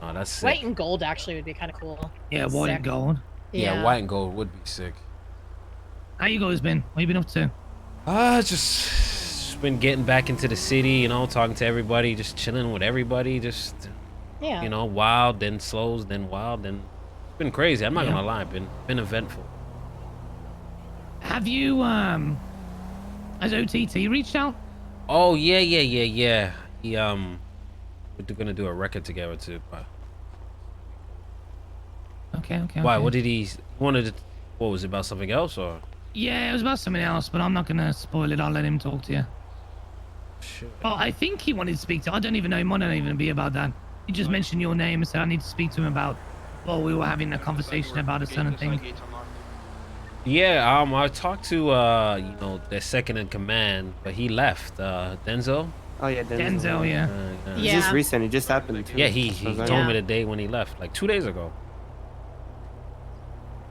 Oh, that's sick. White and gold actually would be kind of cool. Yeah, white and gold. Yeah, white and gold would be sick. How you guys been? What you been up to? Just been getting back into the city, you know, talking to everybody, just chilling with everybody, just you know, wild, then slows, then wild, then it's been crazy. I'm not gonna lie, been eventful. Have you has OTT reached out? Oh yeah. He we're gonna do a record together too. Okay. Why? What did he wanted? What was it about? Something else or? Yeah, it was about something else, but I'm not gonna spoil it. I'll let him talk to you. Sure. Well, I think he wanted to speak to. I don't even know. It might not even be about that. He just mentioned your name and said I need to speak to him about. Well, we were having a conversation about a certain thing. Yeah, I talked to you know, the second in command, but he left. Denzel. Oh yeah, Denzel. Yeah. It's just recent. It just happened too. Yeah, he told me the day when he left, like 2 days ago.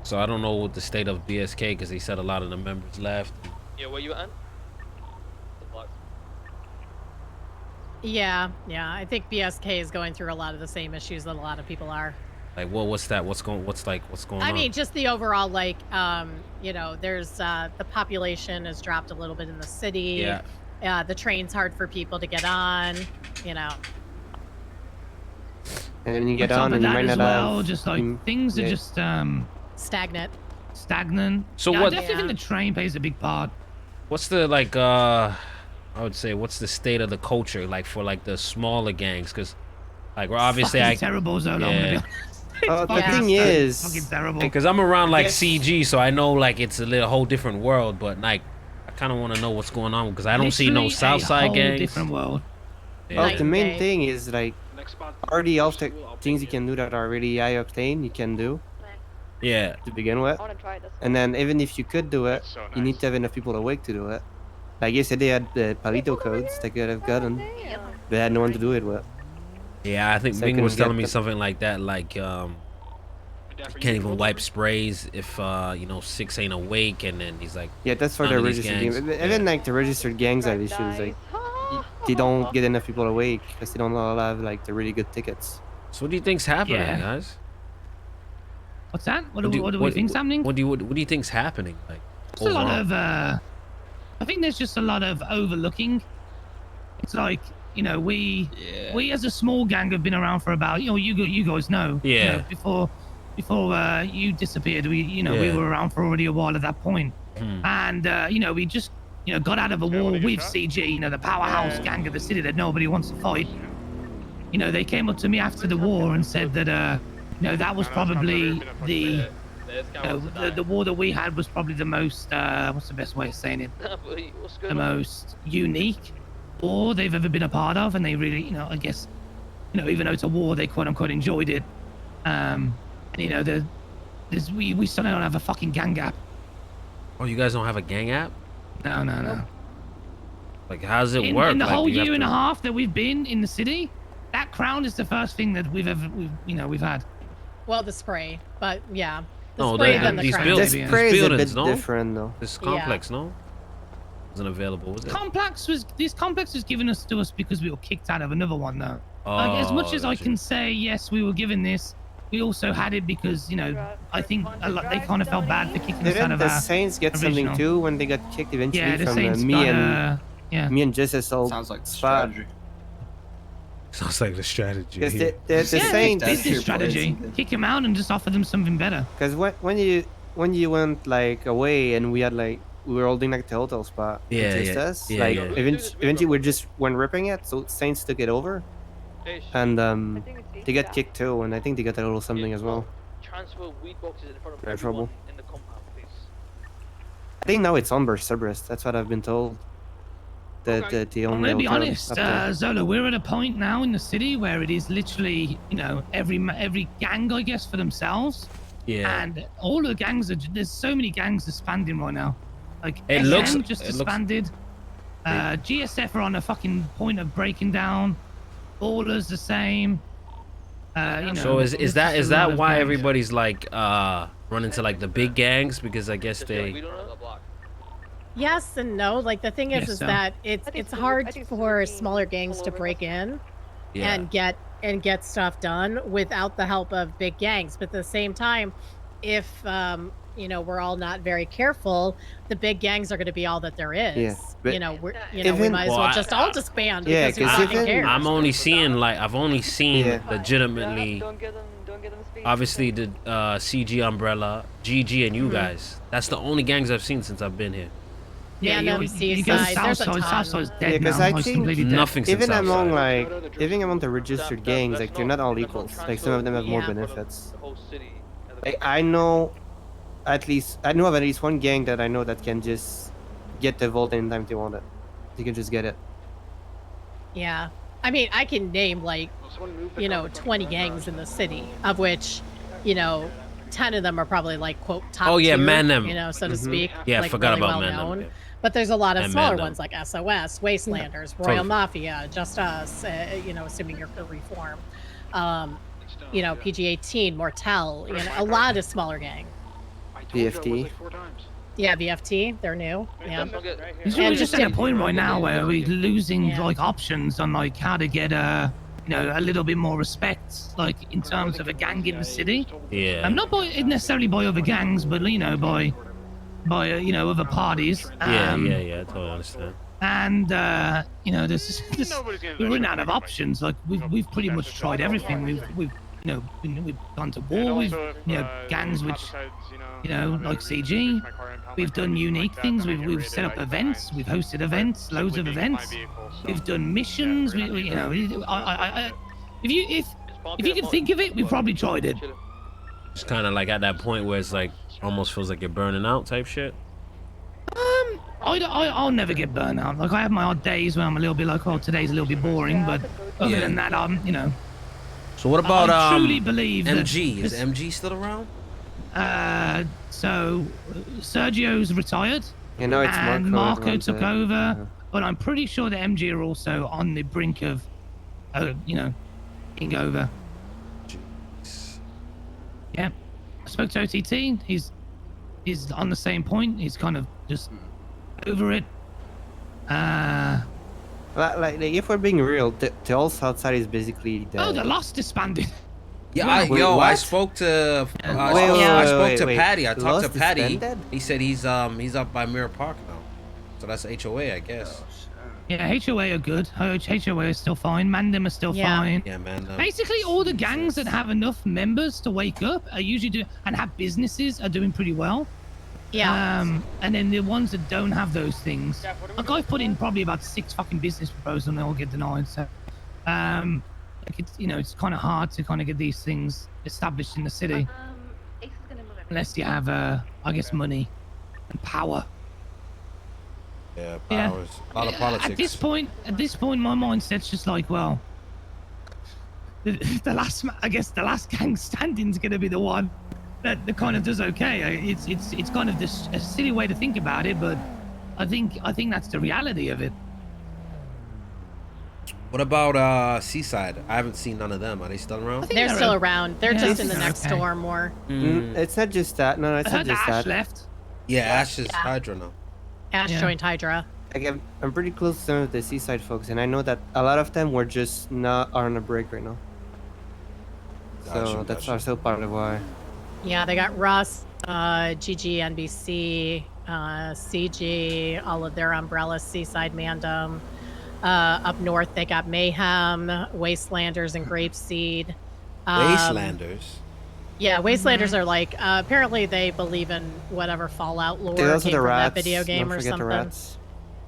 So I don't know what the state of BSK, because he said a lot of the members left. Yeah, where you at? Yeah. I think BSK is going through a lot of the same issues that a lot of people are. Like, well, what's that? What's going on? I mean, just the overall, like, you know, there's the population has dropped a little bit in the city. Yeah. The train's hard for people to get on, you know. And then you get on and you might not have... just like things are just stagnant. So yeah, what? I definitely think the train plays a big part. What's the like? I would say, what's the state of the culture like for like the smaller gangs? Because like we're obviously terrible, Zolo. Yeah. The thing is, fucking terrible. Because I'm around like CG, so I know like it's a whole different world. But like, I kind of want to know what's going on because I don't see no Southside gangs. Different world. Yeah. Well, the main thing is like already all the things you can do that are really high octane, you can do. Yeah. To begin with, and then even if you could do it, you need to have enough people awake to do it. Like yesterday, they had the Palito codes they could have gotten, but they had no one to do it with. Yeah, I think Bing was telling me something like that, like you can't even wipe sprays if you know 6 ain't awake, and then he's like, yeah, that's for the registered gangs. Even like the registered gangs have issues, like they don't get enough people awake because they don't have like the really good tickets. So what do you think's happening, guys? What's that? What do we think's happening? What do you think's happening? Like, there's a lot of I think there's just a lot of overlooking. It's like, you know, we as a small gang have been around for about, you know, you guys know. Yeah. You know, before you disappeared, we were around for already a while at that point. And you know, we just, you know, got out of a war with CG, you know, the powerhouse gang of the city that nobody wants to fight. You know, they came up to me after the war and said that you know, that was probably the war that we had was probably the most what's the best way of saying it? The most unique war they've ever been a part of, and they really, you know, I guess, you know, even though it's a war, they quote unquote enjoyed it. And you know, we still don't have a fucking gang app. Oh, you guys don't have a gang app? No. Like, how does it work? In the like, whole year and a half that we've been in the city, that crown is the first thing that we've had. Well, the spray, but yeah. No, these buildings, the spray is a bit no? different though. This complex, no? Wasn't available, was it? This complex was given to us because we were kicked out of another one, though. Oh, like, as much as I can say, yes, we were given this, we also had it because, you know, I think they kind of felt bad for kicking us out of the our Saints get original. something too when they got kicked eventually the from Saints me and Justice old Sounds like spot. strategy. Sounds like the strategy. Because the Saints business strategy. Kick him out and just offer them something better. Because when you went like away and we had like we were holding like the hotel spot. Eventually we just went ripping it, so Saints took it over, and they got kicked too, and I think they got a little something as well. Transfer weed boxes in front of No trouble. in the compound, please. I think now it's Umber Cerberus. That's what I've been told. The only. I'll be honest, Zolo, we're at a point now in the city where it is literally, you know, every gang, I guess, for themselves. Yeah. And all the gangs there's so many gangs disbanding right now. Like it just disbanded. GSF are on a fucking point of breaking down. Ballers the same. You know, so is that why everybody's like running to like the big gangs, because I guess they. Yes and no. Like the thing is that it's hard for smaller gangs to break in, and get stuff done without the help of big gangs. But at the same time, if you know, we're all not very careful, the big gangs are going to be all that there is. Yeah, but we might as well just all disband because who fucking cares? I'm only seeing I've only seen legitimately. Don't get them speed. Obviously, the CG Umbrella, GG, and you guys. That's the only gangs I've seen since I've been here. Yeah, you go Southside's dead because now. I think nothing. Even among the registered gangs, like they're not all equals. Like some of them have more benefits. Like I know of at least one gang that I know that can just get the vault anytime they want it. They can just get it. Yeah, I mean, I can name 20 gangs in the city, of which 10 of them are probably quote top tier, man them, so to speak. Yeah, I forgot about man known. them. But there's a lot of smaller ones like SOS, Wastelanders, Royal Mafia, Just Us, assuming you're for reform. PG-18, Mortel, a lot of smaller gang. BFT. Yeah, BFT, they're new. Yeah. We're just at a point right now where we're losing options on how to get a little bit more respect, in terms of a gang in the city. Yeah. Not necessarily by other gangs, but by other parties. Yeah, I totally understand. And we're running out of options. We've pretty much tried everything. We've gone to war with gangs which like CG. We've done unique things. We've set up events. We've hosted events, loads of events. We've done missions. If you can think of it, we've probably tried it. It's kind of at that point where it's almost feels like you're burning out type shit. I'll never get burnt out. I have my odd days where I'm a little bit today's a little bit boring, but other than that, So what about I truly believe MG? Is MG still around? So Sergio's retired. And Marco took over, but I'm pretty sure that MG are also on the brink of, being over. Jeez. Yeah, I spoke to OTT. He's on the same point. He's kind of just over it. If we're being real, the whole South Side is basically dead. Oh, the Lost disbanded. Yeah, I spoke to Patty. I talked to Patty. Disbanded? He said he's up by Mirror Park now. So that's HOA, I guess. Yeah, HOA are good. HOA is still fine. Mandem are still fine. Yeah, Mandem. Basically, all the gangs that have enough members to wake up are usually and have businesses are doing pretty well. Yeah. And then the ones that don't have those things, I've put in probably about 6 fucking business proposals and they all get denied. So, it's kind of hard to kind of get these things established in the city, unless you have, I guess, money and power. Yeah, powers. A lot of politics. At this point, my mindset's just well, the last gang standing's gonna be the one that kind of does okay. It's kind of this a silly way to think about it, but I think that's the reality of it. What about Seaside? I haven't seen none of them. Are they still around? They're still around. They're just in the next door more. It's not just that. No, it's not just that. Left. Yeah, Ash is Hydra now. Ash joined Hydra. I'm pretty close to some of the Seaside folks, and I know that a lot of them were just are on a break right now. So that's also part of why. Yeah, they got Russ, GG, NBC, CG, all of their umbrellas, Seaside, Mandem. Up north, they got Mayhem, Wastelanders, and Grapeseed. Wastelanders? Yeah, Wastelanders are apparently they believe in whatever Fallout lore came from that video game or something.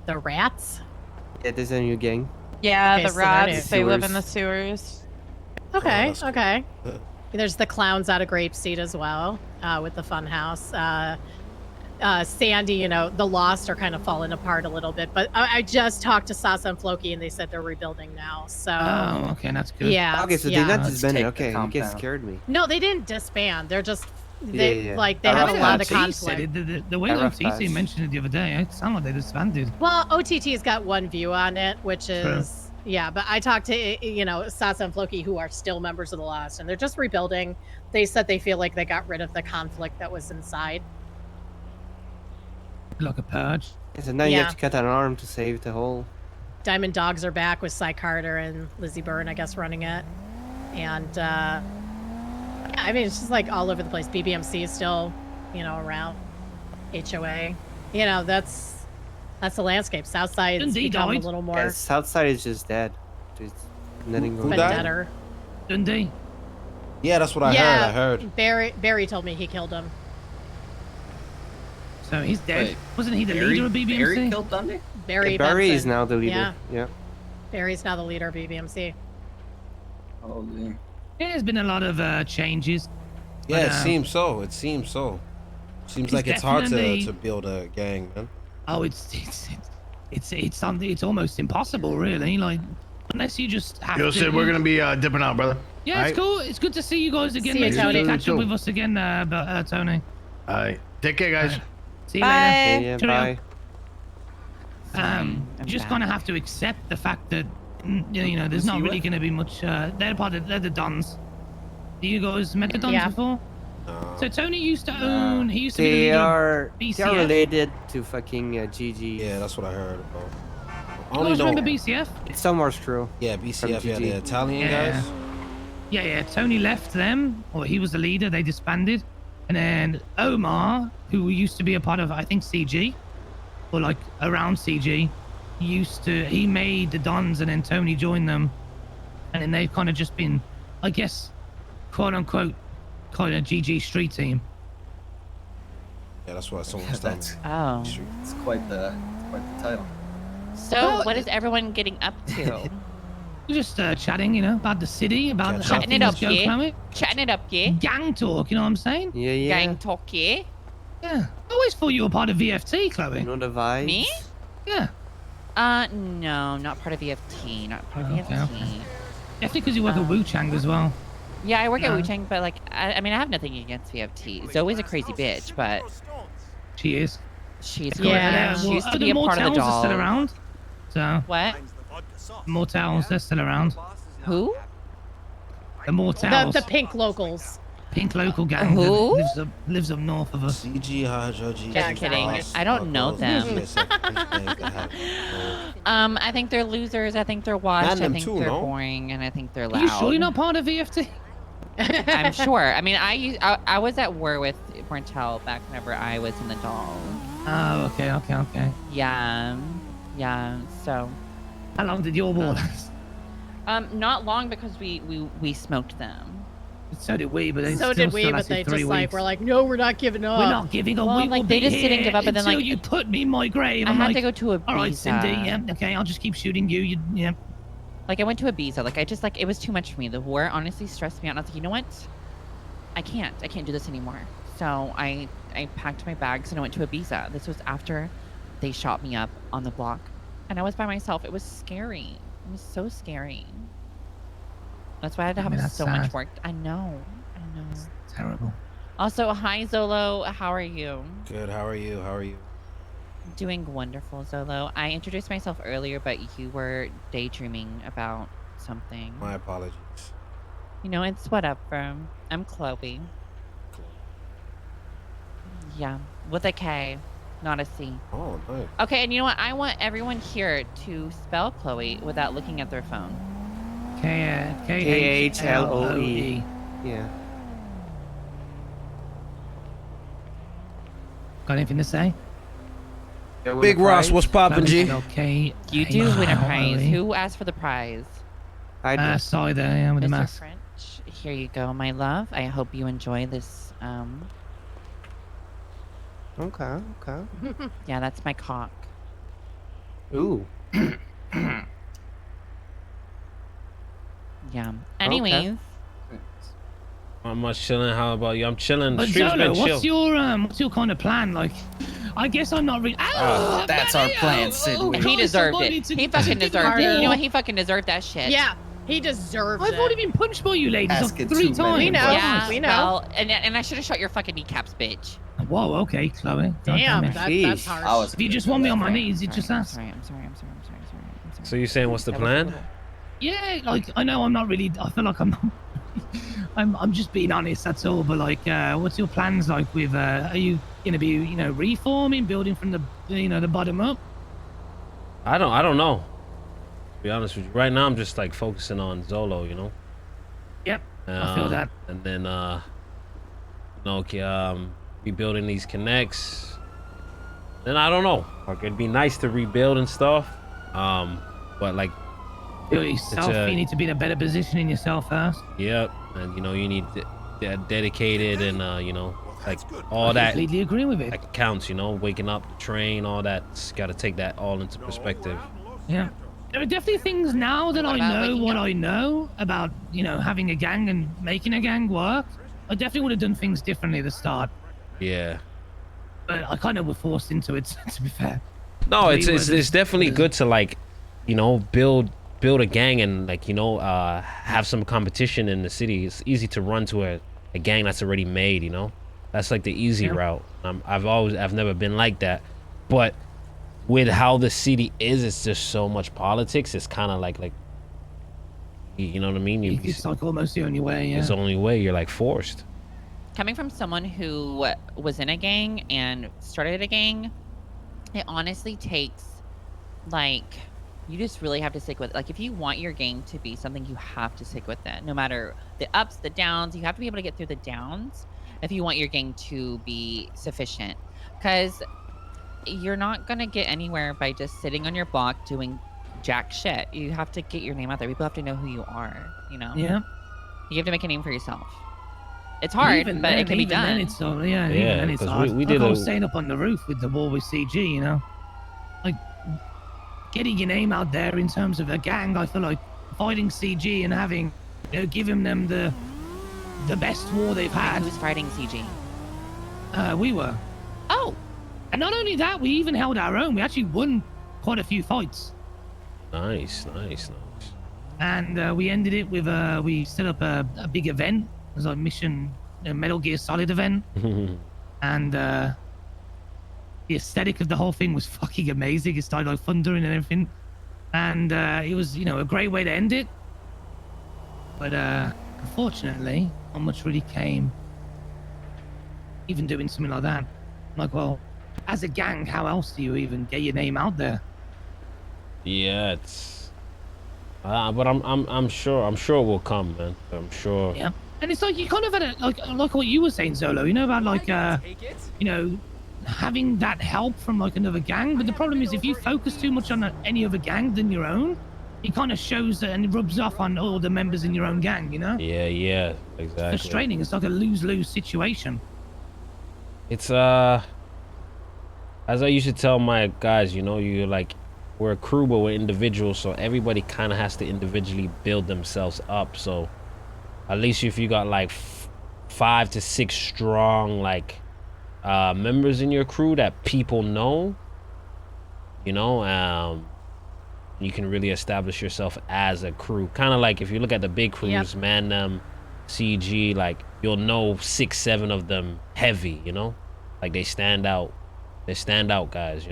The rats? Yeah, there's a new gang. Yeah, the rats. They live in the sewers. Okay, okay. There's the clowns out of Grapeseed as well, with the fun house. Sandy, the Lost are kind of falling apart a little bit, but I just talked to Sasa and Floki and they said they're rebuilding now. So. Oh, okay, that's good. Yeah. Okay, so they're not disbanded. Okay, you guys scared me. No, they didn't disband. They're just they had a lot of conflict. The way OTT mentioned it the other day, it sounded like they disbanded. Well, OTT's got one view on it, which is yeah. But I talked to Sasa and Floki, who are still members of the Lost, and they're just rebuilding. They said they feel like they got rid of the conflict that was inside. Like a purge. Yeah, so now you have to cut an arm to save the whole Diamond Dogs are back with Cy Carter and Lizzie Byrne, I guess, running it. And yeah, I mean, it's just like all over the place. BBMC is still, you know, around. HOA, you know, that's the landscape. Southside's become a little more. Yeah, Southside is just dead. There's nothing going on. Deader. Dundee. Yeah, that's what I heard. I heard. Barry told me he killed him. So he's dead. Wait, Wasn't he the leader of BBMC? Barry killed Dundee? Barry is now the leader. Yeah. Barry's now the leader of BBMC. Oh, yeah. There's been a lot of changes. Yeah, but, it seems so. It seems so. Seems like it's hard to build a gang, man. Oh, it's almost impossible, really. Like, unless you just have to. Sid, we're gonna be dipping out, brother. Yeah, it's cool. It's good to see you guys again. See you, Tony. Catch up with us again, Tony. All right, take care, guys. See you Bye. later. Yeah, bye. You just kind of have to accept the fact that you know there's not really going to be much. They're the Dons. You guys met the Dons before? So Tony used to own. He used to be the leader of BCF. They are related to fucking GG. Yeah, that's what I heard about. You guys remember BCF? It's somewhere true. Yeah, BCF. Yeah, the Italian guys. Yeah. Tony left them, or he was the leader. They disbanded, and then Omar, who used to be a part of, I think, CG, or like around CG, he made the Dons, and then Tony joined them, and then they've kind of just been, I guess, quote unquote, kind of GG street team. Yeah, that's what someone was telling me. Oh. It's quite the title. So, what is everyone getting up to? We're just chatting, you know, about the city, about how chatting it up, things go, Chloe. Chatting it up, yeah. Gang talk, you know what I'm saying? Yeah. Gang talk, yeah. Yeah. I always thought you were part of VFT, Chloe. You know the vibes? Me? Yeah. No, not part of VFT. Not part of VFT. Okay. Definitely because you work at Wu Chang as well. Yeah, I work at Wu Chang, but like, I mean, I have nothing against VFT. Zoe's a crazy bitch, but she is. She's she used to be a part of the doll. Are still around. So what? Mortals, they're still around. Who? The Mortals. The pink locals. Pink local gang. Who? That lives up north of us. CG, Hajoji. Just kidding. I don't know them. I think they're losers. I think they're washed. I think they're boring, and I think they're loud. Are you sure you're not part of VFT? I'm sure. I mean, I was at war with Martel back whenever I was in the doll. Oh, okay. Yeah. So. How long did your war last? Not long because we smoked them. So did we, but they but they just like we're like, no, we're not giving up. We're not giving up. Well, we like they just didn't give up, and then like you put me in my grave. I had to go to a. All right, Cindy. Yeah, okay. I'll just keep shooting you. Yeah. Like I went to Ibiza. Like I just like it was too much for me. The war honestly stressed me out. And I was like, you know what? I can't do this anymore. So I packed my bags and I went to Ibiza. This was after they shot me up on the block, and I was by myself. It was scary. It was so scary. That's why I had to have so much work. I know. It's terrible. Also, hi Zolo. How are you? Good. How are you? Doing wonderful, Zolo. I introduced myself earlier, but you were daydreaming about something. My apologies. You know, it's whatever. I'm Chloe. Yeah, with a K, not a C. Oh, nice. Okay, and you know what? I want everyone here to spell Chloe without looking at their phone. K-H-L-O-E. Yeah. Got anything to say? Big Ross, what's poppin', G? Okay. You do win a prize. Who asked for the prize? I did. Sorry there, I am with the Mr. mask. French, here you go, my love. I hope you enjoy this. Okay. Yeah, that's my cock. Ooh. Yeah. Anyways. I'm much chilling. How about you? I'm chilling. But Zolo, what's your kind of plan? Like, I guess I'm not really. That's our plan, Sid. He deserved it. He fucking deserved it. You know what? He fucking deserved that shit. Yeah, he deserved it. I've already been punched by you ladies Asking 3 too times. many We know. Yeah, We know. well, and I should have shot your fucking kneecaps, bitch. Whoa, okay, Chloe. Damn, God that's harsh. If you just want me on my knees, you just I'm ask. sorry. So you saying what's the plan? Yeah, like I know I'm not really. I feel like I'm not. I'm just being honest. That's all. But like, what's your plans like with? Are you gonna be, reforming, building from the, the bottom up? I don't know. be honest with you. Right now, I'm just like focusing on Zolo, you know. Yep, I feel that. And then, rebuilding these connects. Then I don't know. Like it'd be nice to rebuild and stuff. But like, you need to be in a better position in yourself first. Yep, and you need dedicated and like all that. I completely agree with it. That counts, waking up, the train, all that's got to take that all into perspective. Yeah. There are definitely things now that I know what I know about, having a gang and making a gang work. I definitely would have done things differently at the start. Yeah. But I kind of was forced into it, to be fair. No, it's definitely good to like, build a gang and like, have some competition in the city. It's easy to run to a gang that's already made, That's like the easy route. I've never been like that. But with how the city is, it's just so much politics. It's kind of like, you know what I mean? It's like almost the only way, yeah. It's the only way. You're like forced. Coming from someone who was in a gang and started a gang, it honestly takes, like, you just really have to stick with it. Like, if you want your gang to be something, you have to stick with it. No matter the ups, the downs, you have to be able to get through the downs if you want your gang to be sufficient. Because you're not going to get anywhere by just sitting on your block doing jack shit. You have to get your name out there. People have to know who you are, Yeah. You have to make a name for yourself. It's hard, but it can be done. Then it's hard. I was staying up on the roof with the wall with CG, like getting your name out there in terms of a gang. I feel like fighting CG and having, giving them the best war they've had. Who's fighting CG? We were. Oh. And not only that, we even held our own. We actually won quite a few fights. Nice. And we ended it with we set up a big event. It was a mission, a Metal Gear Solid event. And the aesthetic of the whole thing was fucking amazing. It started like thundering and everything. And it was, a great way to end it. But unfortunately, not much really came. Even doing something like that. I'm like, well, as a gang, how else do you even get your name out there? Yeah, it's. But I'm sure it will come, man. I'm sure. Yeah, and it's like you kind of had like what you were saying, Zolo. About like having that help from like another gang. But the problem is if you focus too much on any other gang than your own, it kind of shows that and it rubs off on all the members in your own gang. Yeah, exactly. It's frustrating. It's like a lose-lose situation. It's as I used to tell my guys, you're like, we're a crew, but we're individuals, so everybody kind of has to individually build themselves up. So at least if you got like 5 to 6 strong like members in your crew that people know, you can really establish yourself as a crew. Kind of like if you look at the big crews, Mandem, CG, like you'll know 6, 7 of them heavy, like they stand out. They're standout guys,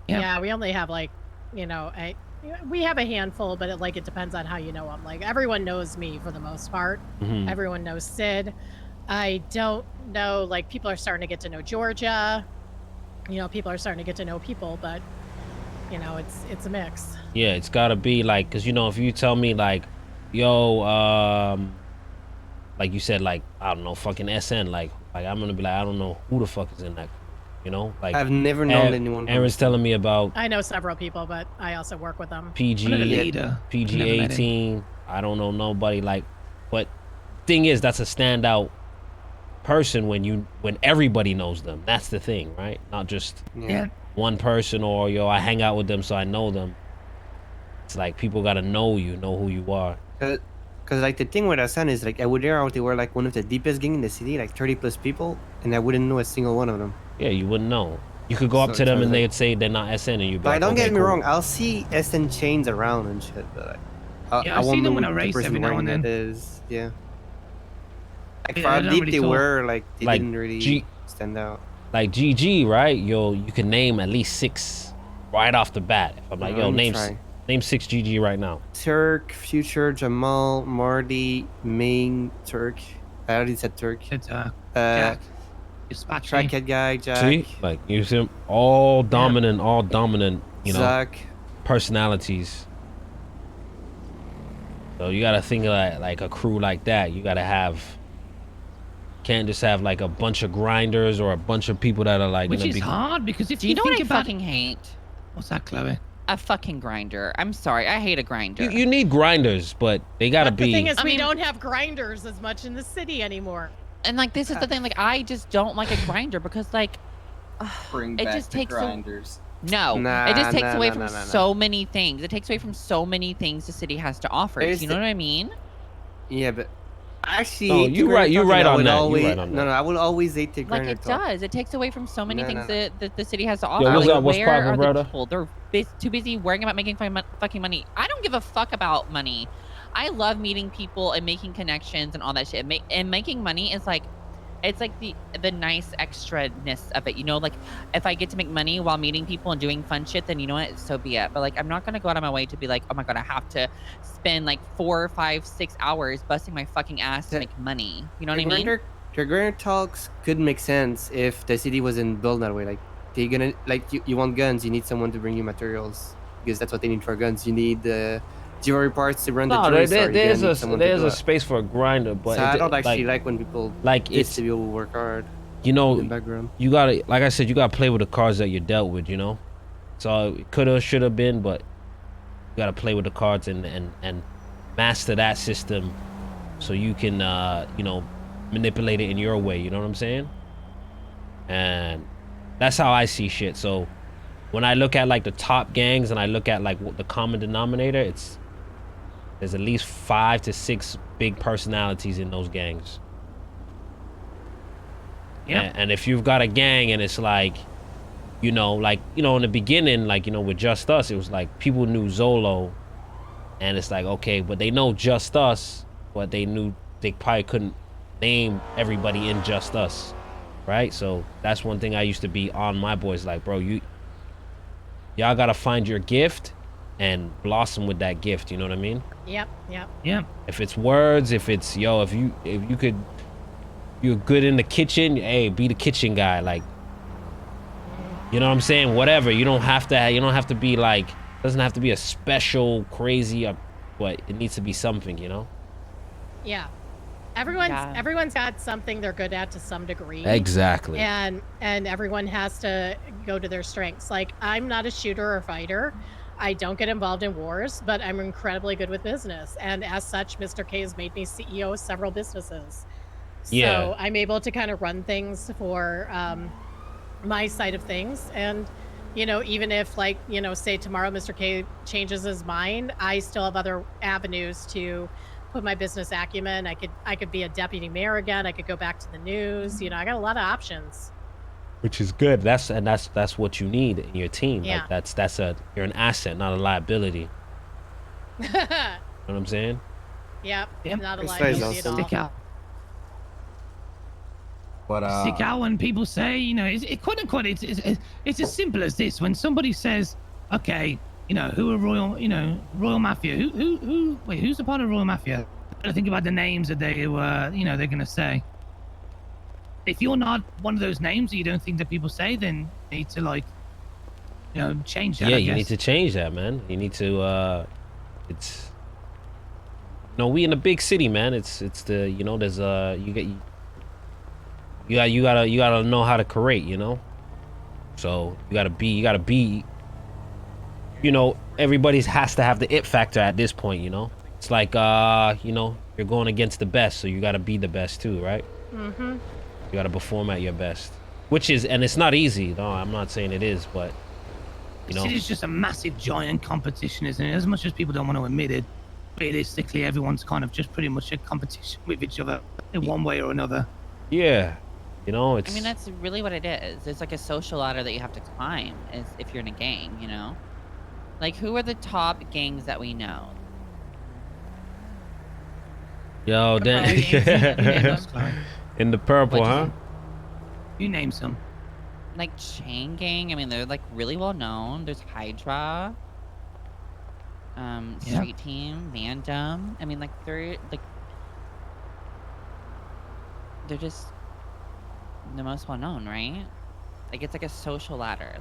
Yeah, we only have like, we have a handful, but it depends on how you know them. Like everyone knows me for the most part. Mm-hmm. Everyone knows Sid. I don't know, like people are starting to get to know Georgia. People are starting to get to know people, but it's a mix. Yeah, it's gotta be like, cause if you tell me like, yo, like you said, like I don't know, fucking SN, like I'm gonna be like, I don't know who the fuck is in that. Like I've never known anyone. Aaron's telling me about. I know several people, but I also work with them. PG 18. I don't know nobody. Like, but thing is, that's a standout person when everybody knows them. That's the thing, right? Not just one person or I hang out with them so I know them. It's like people gotta know who you are. Because like the thing with SN is like I would hear out they were like one of the deepest gang in the city, like 30+ people, and I wouldn't know a single one of them. Yeah, you wouldn't know. You could go up to them and they'd say they're not SN, and you'd be but like, don't okay, get me cool. wrong, I'll see SN chains around and shit, but I see them when I race every now and then. Yeah. Like for how deep they were, like they didn't really stand out. Like GG, right? You can name at least 6 right off the bat. If I'm like, name 6 GG right now. Turk, Future, Jamal, Marty, Ming, Turk. I already said Turk. Jack. Trackhead guy, Jack. See? Like you see them all dominant, Zach. personalities. So you gotta think of like a crew like that. You gotta have. Can't just have like a bunch of grinders or a bunch of people that are like. Which gonna is be... hard because if Do you know what think I about fucking hate? what's that, Chloe? A fucking grinder. I'm sorry. I hate a grinder. You need grinders, but they gotta But be. the thing is, I we mean- don't have grinders as much in the city anymore. And like this is the thing. Like I just don't like a grinder because like Bring it back just the takes grinders. no. Nah, it just takes nah, away nah, from nah, nah, nah. so many things. It takes away from so many things the city has to offer. Do There's you know the- what I mean? Yeah, but actually, No, hate the you right- grinder you talk, right and I on would that, you always, right on no, that. I will always hate the Like grinder it talk. does. It takes away from so many No, things no, no. that the city has to offer. Yo, what's Like, up? What's where poppin', are the brother? people? They're too busy worrying about making fucking money. I don't give a fuck about money. I love meeting people and making connections and all that shit. And making money is like, it's like the nice extra-ness of it. You know, like if I get to make money while meeting people and doing fun shit, then you know what? So be it. But like, I'm not gonna go out of my way to be like, oh my god, I have to spend like 4, 5, 6 hours busting my fucking ass to The- make money. You know what The I mean? the grinder talks could make sense if the city wasn't built that way. Like they're gonna like you want guns, you need someone to bring you materials because that's what they need for guns. You need jewelry parts to run the No, jewelry store. You're there's gonna need someone to there's do a it. space for a grinder, but So I don't actually like like when people like diss it's the people who work hard you in know the background. you gotta, like I said, you gotta play with the cards that you're dealt with. You know, so it coulda, shoulda been, but you gotta play with the cards and master that system so you can you know, manipulate it in your way. You know what I'm saying? And that's how I see shit. So when I look at like the top gangs and I look at like what the common denominator, there's at least 5 to 6 big personalities in those gangs. Yeah. And if you've got a gang and it's like, you know, in the beginning, like, you know, with Just Us, it was like people knew Zolo, and it's like, okay, but they know Just Us, but they probably couldn't name everybody in Just Us, right? So that's one thing I used to be on my boys, like, bro, y'all gotta find your gift and blossom with that gift. You know what I mean? Yep, yep. Yeah. If it's words, if it's if you could, you're good in the kitchen, hey, be the kitchen guy. Like, you know what I'm saying? Whatever. You don't have to be like, doesn't have to be a special crazy, but it needs to be something, you know? Yeah. Everyone's got something they're good at to some degree. Exactly. And everyone has to go to their strengths. Like, I'm not a shooter or fighter. I don't get involved in wars, but I'm incredibly good with business. And as such, Mr. K has made me CEO of several businesses. Yeah. So I'm able to kind of run things for my side of things. And, you know, even if, like, you know, say tomorrow Mr. K changes his mind, I still have other avenues to put my business acumen. I could be a deputy mayor again. I could go back to the news. You know, I got a lot of options. Which is good. That's what you need in your team. Yeah. Like you're an asset, not a liability. You know what I'm saying? Yep. Yep. Not a This guy's liability at awesome. all. Stick out. But Stick out when people say, you know, quote unquote, it's as simple as this. When somebody says, okay, you know, who are Royal Mafia? Who's a part of Royal Mafia? I think about the names that they were, you know, they're gonna say. If you're not one of those names that you don't think that people say, then you need to, like, you know, change that. Yeah, I you guess. need to change that, man. You need to it's, no, we in a big city, man. It's the, you know, there's you gotta know how to create, you know. So you gotta be, you know, everybody has to have the it factor at this point, you know. It's like you know, you're going against the best, so you gotta be the best too, right? Mm-hmm. You gotta perform at your best, which is, and it's not easy. No, I'm not saying it is, but you know, It's just a massive, giant competition, isn't it? As much as people don't want to admit it, realistically, everyone's kind of just pretty much a competition with each other in one way or another. yeah, you know, it's. I mean, that's really what it is. It's like a social ladder that you have to climb is if you're in a gang, you know? Like, who are the top gangs that we know? Yo, You name Dan. those, Chloe. In the purple, What'd you huh? You name some. Like, Chain Gang? I mean, they're, like, really well known. There's Hydra. Street Team, Vandom. I mean, like, they're just the most well known, right? Like, it's like a social ladder.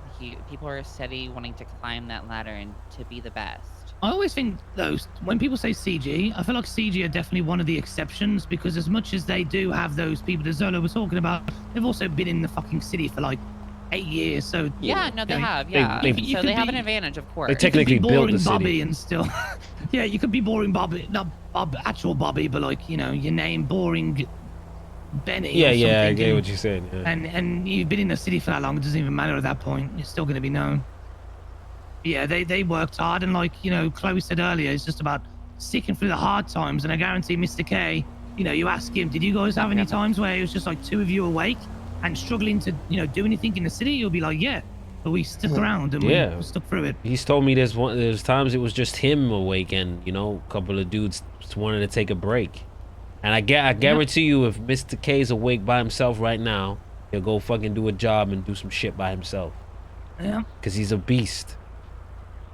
People are steady wanting to climb that ladder and to be the best. I always think those when people say CG, I feel like CG are definitely one of the exceptions because as much as they do have those people that Zolo was talking about, they've also been in the fucking city for like 8 years. So Yeah, no, they have. They- Yeah, they- you so could they have be- an advantage, of course. They technically you could be built boring the Bobby city. and still, yeah, you could be boring Bobby, not Bob, actual Bobby, but like you know your name boring Benny. Yeah, or yeah, I something, get and- what you're saying. Yeah. And you've been in the city for that long, it doesn't even matter at that point. You're still going to be known. Yeah, they worked hard, and like you know, Chloe said earlier, it's just about sticking through the hard times. And I guarantee, Mr. K, you know, you ask him, did you guys have any times where it was just like 2 of you awake and struggling to you know do anything in the city? You'll be like, yeah, but we stuck around and Yeah. we stuck through it. He's told me there's times it was just him awake, and you know, a couple of dudes just wanted to take a break. And I guarantee you, if Mr. K's awake by himself right now, he'll go fucking do a job and do some shit by himself. Yeah. Cause he's a beast.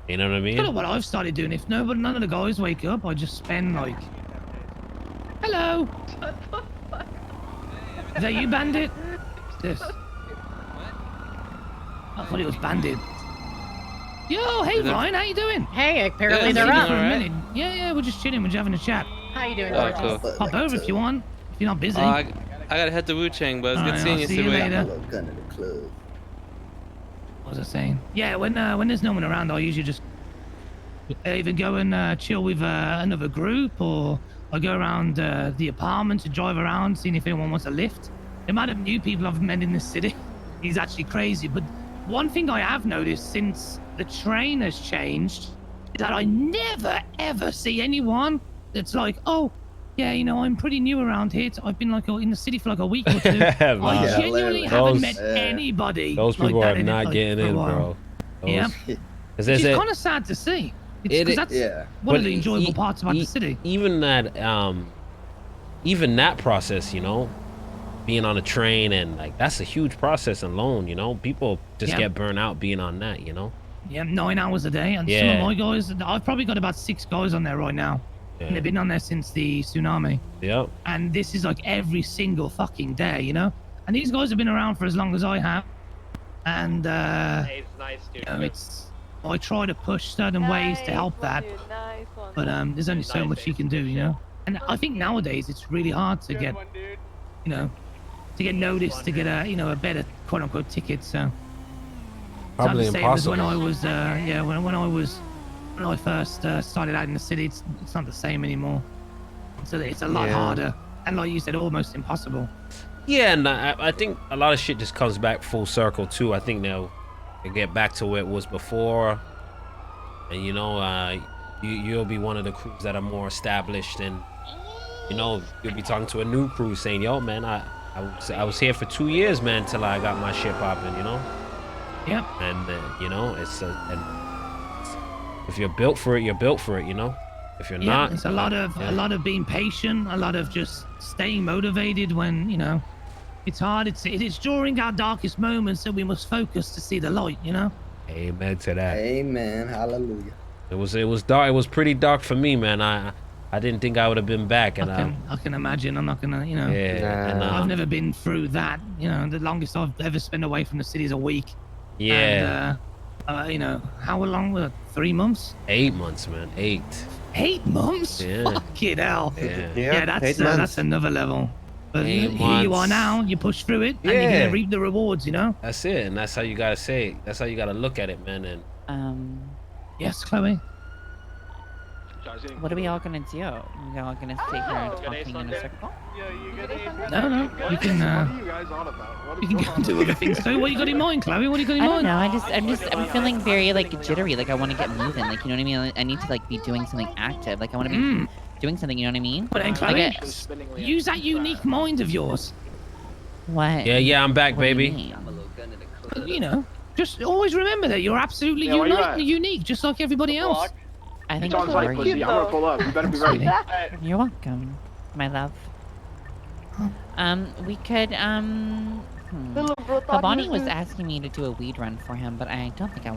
You know what I mean? Kind of what I've started doing. If none of the guys wake up, I just spend like, hello. Is that you, Bandit? This. I thought it was Bandit. Yo, hey Ryan, how you doing? Hey, apparently Yeah, they're Seen you up. for a alright. minute. Yeah, we're just chilling. We're just having a chat. How you doing, Oh, gorgeous? cool. Pop over if you want. If you're not busy. I gotta head to Wu Chang, but it's good Alright, seeing I'll you, see you Sui. later. Gun in the club. What was I saying? Yeah, when there's no one around, I usually just either go and chill with another group, or I go around the apartment to drive around, seeing if anyone wants a lift. The amount of new people I've met in this city is actually crazy. But one thing I have noticed since the train has changed is that I never ever see anyone that's like, oh, yeah, you know, I'm pretty new around here. I've been like in the city for like a week or two. I Wow. genuinely Those- haven't met anybody. Those like people that are in it, not like, getting for a in, while. bro. Those, Yeah. 'cause Which there's is that- kind of sad to see. It- Because that's Yeah. one of but the enjoyable e- parts about e- the city. Even that process, you know, being on a train, and like that's a huge process alone, you know. People just Yeah. get burnt out being on that, you know. Yeah, 9 hours a day. And some Yeah. of my guys, I've probably got about 6 guys on there right now. Yeah. And they've been on there since the tsunami. Yep. And this is like every single fucking day, you know? And these guys have been around for as long as I have. And, you know, I try to push certain ways to help that. But there's only so much you can do, you know? And I think nowadays it's really hard to get, you know, to get noticed, to get a, you know, a better quote unquote ticket. So it's not Probably the same as impossible. when I was, when I first started out in the city. It's not the same anymore. So it's a lot Yeah. harder, and like you said, almost impossible. Yeah, and I think a lot of shit just comes back full circle too. I think they'll get back to where it was before, and you know, you'll be one of the crews that are more established, and you know, you'll be talking to a new crew saying, "Yo, man, I was here for 2 years, man, till I got my shit popping," you know. Yep. And you know, if you're built for it, you're built for it, you know. If you're Yeah, not, it's a lot of being patient, a lot of just staying motivated when, you know, it's hard. It's during our darkest moments that we must focus to see the light, you know? Amen to that. Amen. Hallelujah. It was dark. It was pretty dark for me, man. I didn't think I would have been back, and I can imagine. I'm not gonna, you know. yeah, and, I've never been through that. You know, the longest I've ever spent away from the city is a week. yeah, And, you know, how long was it? 3 months? 8 months, man. 8. 8 months? Yeah. Fucking hell. Yeah. Yeah, that's 8 months. that's another level. But 8 here you are months. now. You push through it, and you're Yeah. gonna reap the rewards. You know. That's it, and that's how you gotta say it. That's how you gotta look at it, man. And Yes, Chloe. what are we all gonna do? We all gonna sit here and talking in a circle? No, you can. You can go and do other things too. What you got in mind, Chloe? What do you got in I don't mind? know. I'm feeling very like jittery. Like I want to get moving. Like you know what I mean? I need to like be doing something active. Like I want to be doing something. You know what I mean? But then, Like Chloe, use that unique mind of yours. what? yeah, I'm back, What do you baby. mean? You know, just always remember that you're absolutely unique, just like everybody else. I think John's like, pussy, I'm gonna pull up. You better be ready. You're welcome, my love. We could Bonnie was asking me to do a weed run for him, but I don't think I